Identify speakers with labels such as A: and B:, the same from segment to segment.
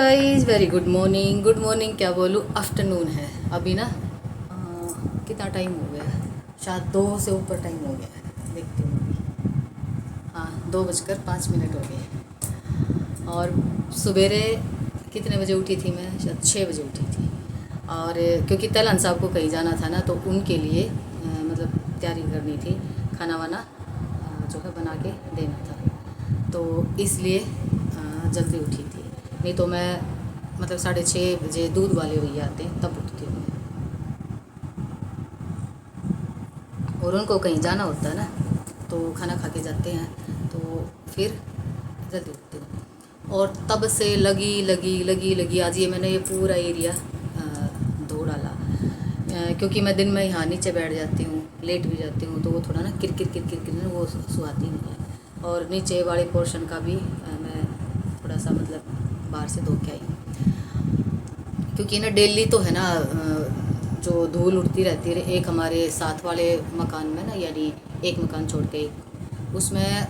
A: Guys, very good morning. Good morning क्या बोलूँ, afternoon है अभी ना। कितना टाइम हो गया है, शायद 2 से ऊपर टाइम हो गया है, देखती हूँ अभी। हाँ, 2:05 हो गए। और सवेरे कितने बजे उठी थी मैं? शायद 6 बजे उठी थी। और क्योंकि तलन साहब को कहीं जाना था ना, तो उनके लिए मतलब तैयारी करनी थी, खाना वाना जो है बना के देना था, तो इसलिए जल्दी उठी थी। नहीं तो मैं मतलब 6:30 बजे दूध वाले भैया आते हैं तब उठती हूँ। और उनको कहीं जाना होता है ना, तो खाना खा के जाते हैं, तो फिर जल्दी उठती हूँ। और तब से लगी लगी लगी लगी आज ये मैंने ये पूरा एरिया धो डाला, क्योंकि मैं दिन में यहाँ नीचे बैठ जाती हूँ, लेट भी जाती हूँ, तो वो थोड़ा ना किरकिर किरकिर किर वो सुहाती नहीं है। और नीचे वाले पोर्शन का भी मैं थोड़ा सा मतलब बाहर से धो के आई, क्योंकि ना डेली तो है ना जो धूल उड़ती रहती है। एक हमारे साथ वाले मकान में ना, यानी एक मकान छोड़ के उसमें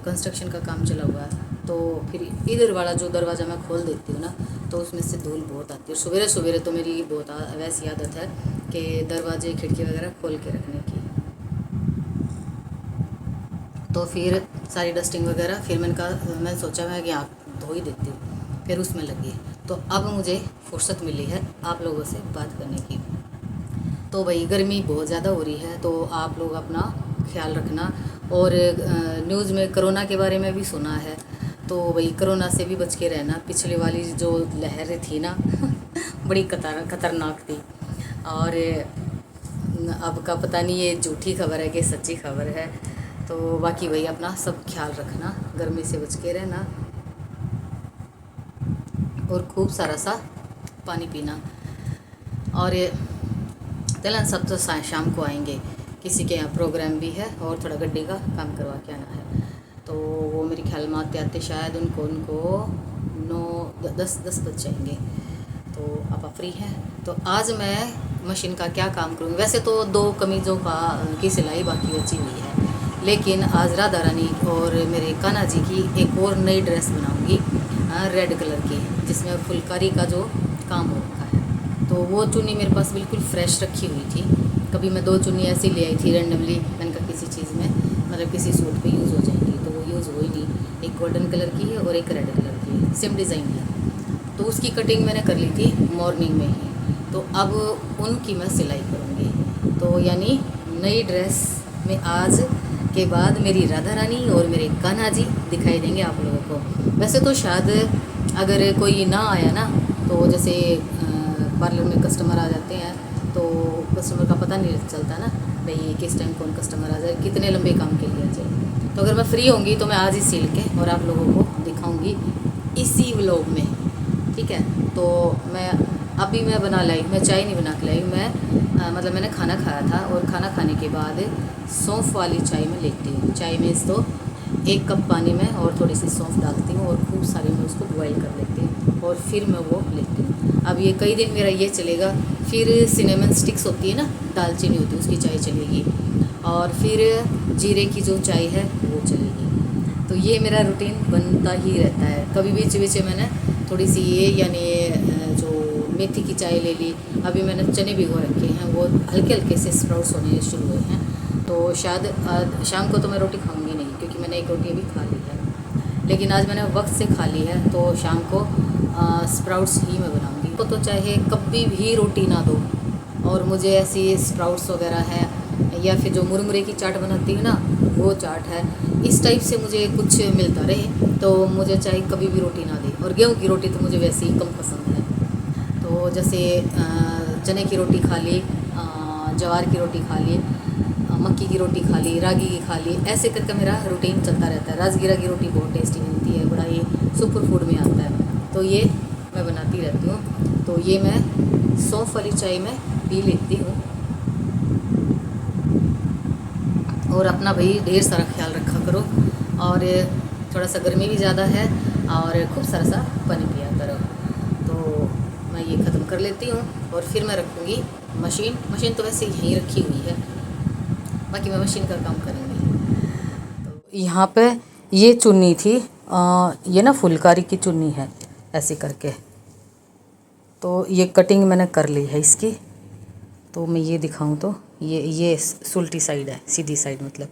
A: कंस्ट्रक्शन का काम चला हुआ है, तो फिर इधर वाला जो दरवाज़ा मैं खोल देती हूँ ना, तो उसमें से धूल बहुत आती है। सवेरे सवेरे तो मेरी बहुत वैसी आदत है कि दरवाजे खिड़की वगैरह खोल के रखने की। तो फिर सारी डस्टिंग वगैरह फिर मैंने सोचा मैं कि यहाँ धो ही देती हूँ, फिर उसमें लगी। तो अब मुझे फुर्सत मिली है आप लोगों से बात करने की। तो भाई गर्मी बहुत ज़्यादा हो रही है, तो आप लोग अपना ख्याल रखना। और न्यूज़ में कोरोना के बारे में भी सुना है, तो भाई कोरोना से भी बच के रहना। पिछले वाली जो लहर थी ना बड़ी खतरनाक थी। और अब का पता नहीं ये झूठी खबर है कि सच्ची खबर है। तो बाकी भाई अपना सब ख्याल रखना, गर्मी से बच के रहना, और खूब सारा सा पानी पीना। और ये तलन सब तो शाम को आएंगे, किसी के यहाँ प्रोग्राम भी है, और थोड़ा गड्ढे का काम करवा के आना है। तो वो मेरे ख्याल में आते आते शायद उनको 9-10 बज जाएंगे। तो आप फ्री हैं, तो आज मैं मशीन का क्या काम करूँगी। वैसे तो 2 कमीज़ों की सिलाई बाकी बची हुई है, लेकिन आज राधा रानी और मेरे कान्हा जी की एक और नई ड्रेस बनाऊँगी, रेड कलर की, जिसमें फुलकारी का जो काम हो रखा है। तो वो चुन्नी मेरे पास बिल्कुल फ्रेश रखी हुई थी। कभी मैं 2 चुन्नी ऐसी ले आई थी रेंडमली, मैंने कहा किसी चीज़ में मतलब किसी सूट पे यूज़ हो जाएंगी, तो वो यूज़ हो ही नहीं। एक गोल्डन कलर की है और एक रेड कलर की है, सेम डिज़ाइन है। तो उसकी कटिंग मैंने कर ली थी मॉर्निंग में ही, तो अब उनकी मैं सिलाई करूँगी। तो यानी नई ड्रेस में आज के बाद मेरी राधा रानी और मेरे कान्हा जी दिखाई देंगे आप लोगों को। वैसे तो शायद अगर कोई ना आया ना, तो जैसे पार्लर में कस्टमर आ जाते हैं, तो कस्टमर का पता नहीं चलता ना भाई किस टाइम कौन कस्टमर आ जाए, कितने लंबे काम के लिए आ जाए। तो अगर मैं फ्री होंगी तो मैं आज ही सिल के और आप लोगों को दिखाऊंगी इसी व्लॉग में, ठीक है। तो मैं बना लाई, मैं चाय नहीं बना के लाई, मैं मतलब मैंने खाना खाया था, और खाना खाने के बाद सौंफ वाली चाय में लेती हूँ। चाय में तो 1 कप पानी में और थोड़ी सी सौंफ डालती हूँ, और खूब सारी मैं उसको बॉयल कर लेती हूँ, और फिर मैं वो लेती हूँ। अब ये कई दिन मेरा ये चलेगा। फिर सिनेमन स्टिक्स होती है ना, दालचीनी होती है, उसकी चाय चलेगी, और फिर जीरे की जो चाय है वो चलेगी। तो ये मेरा रूटीन बनता ही रहता है। कभी बीच बीच मैंने थोड़ी सी ये यानी जो मेथी की चाय ले ली। अभी मैंने चने भिगो रखे हैं, वो हल्के हल्के से स्प्राउट्स होने शुरू हुए हैं, तो शायद शाम को तो मैं रोटी खाऊंगी नहीं, क्योंकि मैंने 1 रोटी अभी खा ली है। लेकिन आज मैंने वक्त से खा ली है, तो शाम को स्प्राउट्स ही मैं बनाऊंगी। तो चाहे कभी भी रोटी ना दो, और मुझे ऐसी स्प्राउट्स वगैरह है, या फिर जो मुरमुरे की चाट बनाती है ना, वो चाट है, इस टाइप से मुझे कुछ मिलता रहे, तो मुझे चाहे कभी भी रोटी ना दे। और गेहूँ की रोटी तो मुझे वैसे ही कम पसंद है। तो जैसे चने की रोटी खा ली, ज्वार की रोटी खा ली, मक्की की रोटी खा ली, रागी की खा ली, ऐसे करके मेरा रूटीन चलता रहता है। राजगीरा की रोटी बहुत टेस्टी बनती है, बड़ा ये सुपर फूड में आता है, तो ये मैं बनाती रहती हूँ। तो ये मैं सौंफ वाली चाय में पी लेती हूँ। और अपना भाई ढेर सारा ख्याल रखा करो, और थोड़ा सा गर्मी भी ज़्यादा है, और खूब सारा सा पानी पिया करो। तो मैं ये ख़त्म कर लेती हूँ, और फिर मैं रखूँगी मशीन तो वैसे यहीं रखी हुई है, बाकी मैं मशीन का काम करूँगी। तो यहाँ पे ये चुन्नी थी, ये ना फुलकारी की चुन्नी है, ऐसे करके। तो ये कटिंग मैंने कर ली है इसकी। तो मैं ये दिखाऊं तो ये सुल्टी साइड है, सीधी साइड मतलब,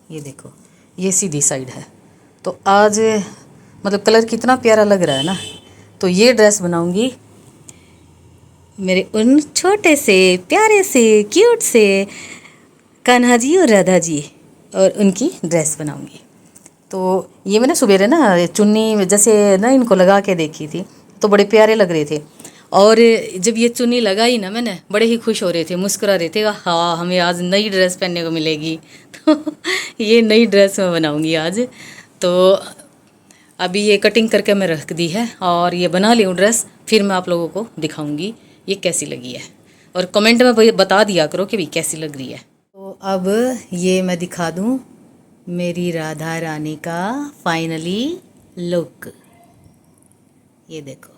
A: ये देखो ये सीधी साइड है। तो आज मतलब कलर कितना प्यारा लग रहा है ना। तो ये ड्रेस बनाऊंगी मेरे उन छोटे से प्यारे से क्यूट से कान्हा जी और राधा जी, और उनकी ड्रेस बनाऊंगी। तो ये मैंने सवेरे ना चुन्नी जैसे ना इनको लगा के देखी थी, तो बड़े प्यारे लग रहे थे। और जब ये चुन्नी लगाई ना मैंने, बड़े ही खुश हो रहे थे, मुस्कुरा रहे थे, हाँ हमें आज नई ड्रेस पहनने को मिलेगी। तो ये नई ड्रेस मैं बनाऊंगी आज। तो अभी ये कटिंग करके मैं रख दी है, और ये बना ली हूँ ड्रेस, फिर मैं आप लोगों को दिखाऊंगी ये कैसी लगी है, और कमेंट में बता दिया करो कि भी कैसी लग रही है। तो अब ये मैं दिखा दूँ मेरी राधा रानी का फाइनली लुक, ये देखो।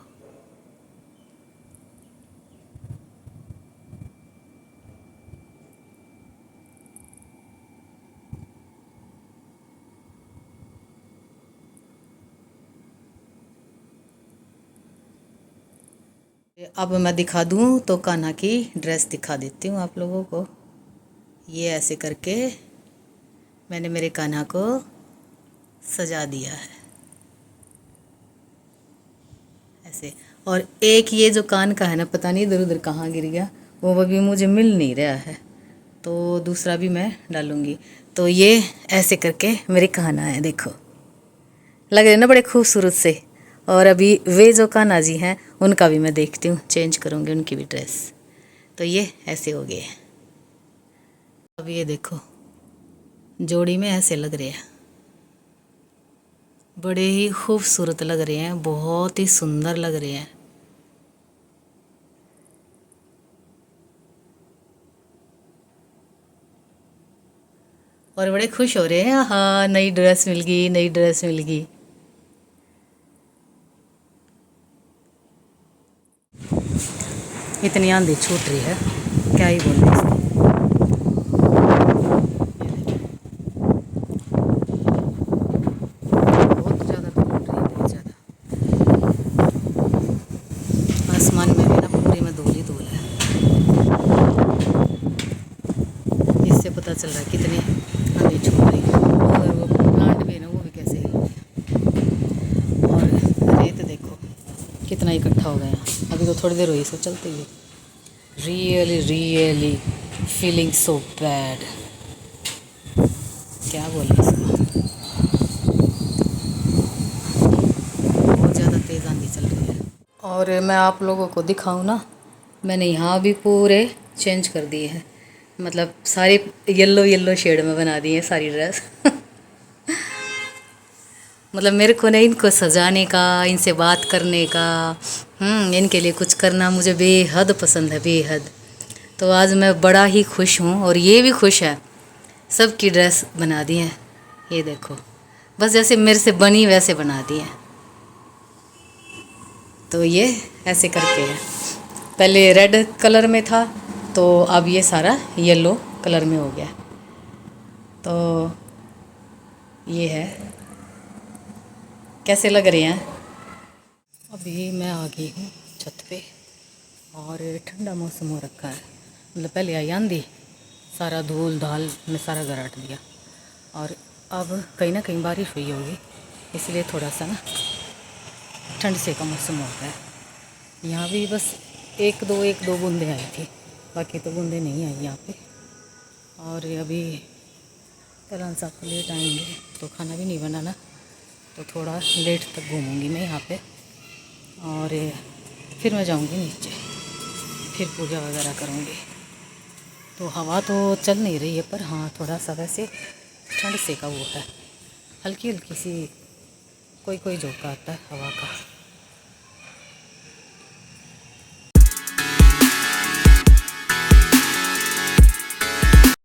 A: अब मैं दिखा दूँ तो कान्हा की ड्रेस दिखा देती हूँ आप लोगों को। ये ऐसे करके मैंने मेरे कान्हा को सजा दिया है ऐसे। और एक ये जो कान का है ना, पता नहीं इधर उधर कहाँ गिर गया, वो अभी मुझे मिल नहीं रहा है, तो दूसरा भी मैं डालूँगी। तो ये ऐसे करके मेरे कान्हा है, देखो लग रहे ना बड़े खूबसूरत से। और अभी वे जो कान्हा जी हैं उनका भी मैं देखती हूँ, चेंज करूँगी उनकी भी ड्रेस। तो ये ऐसे हो गए। अब ये देखो जोड़ी में ऐसे लग रहे हैं, बड़े ही खूबसूरत लग रहे हैं, बहुत ही सुंदर लग रहे हैं। और बड़े खुश हो रहे हैं, हाँ नई ड्रेस मिल गई, नई ड्रेस मिल गई। इतनी आंधी छूट रही है, क्या ही बोलते इसको। बहुत ज़्यादा धूप उठ रही है, बहुत ज़्यादा। आसमान में भी ना पूरे में धूल ही धूल है। इससे पता चल रहा है कितनी आंधी छूट रही है। और वो प्लांट भी है ना, वो भी कैसे हिल रहे हैं। और रेत देखो कितना इकट्ठा हो गया। अभी तो थोड़ी देर हुई इसको चलते ही। रियली फीलिंग सो बैड, क्या बोले इसको। बहुत ज़्यादा तेज़ आंधी चल रही है। और मैं आप लोगों को दिखाऊं ना, मैंने यहाँ भी पूरे चेंज कर दिए हैं, मतलब सारे येलो येलो शेड में बना दिए हैं सारी ड्रेस। मतलब मेरे को नहीं इनको सजाने का, इनसे बात करने का, इनके लिए कुछ करना मुझे बेहद पसंद है, बेहद। तो आज मैं बड़ा ही खुश हूँ, और ये भी खुश है। सबकी ड्रेस बना दी है, ये देखो, बस जैसे मेरे से बनी वैसे बना दी है। तो ये ऐसे करके है, पहले रेड कलर में था, तो अब ये सारा येलो कलर में हो गया। तो ये है, कैसे लग रहे हैं। अभी मैं आ गई हूँ छत पे, और ठंडा मौसम हो रखा है। मतलब पहले आई आंधी, सारा धूल धाल में सारा घर हट दिया, और अब कहीं ना कहीं बारिश हुई होगी, इसलिए थोड़ा सा ना ठंड से का मौसम हो गया है। यहाँ भी बस एक दो बूंदें आई थी, बाकी तो बूंदें नहीं आई यहाँ पे। और अभी कल साहब को लेट आएंगे, तो खाना भी नहीं बनाना, तो थोड़ा लेट तक घूमूंगी मैं यहाँ पे, और फिर मैं जाऊँगी नीचे, फिर पूजा वगैरह करूँगी। तो हवा तो चल नहीं रही है, पर हाँ थोड़ा सा वैसे ठंड से का वो है, हल्की हल्की सी कोई झोंका आता है हवा का।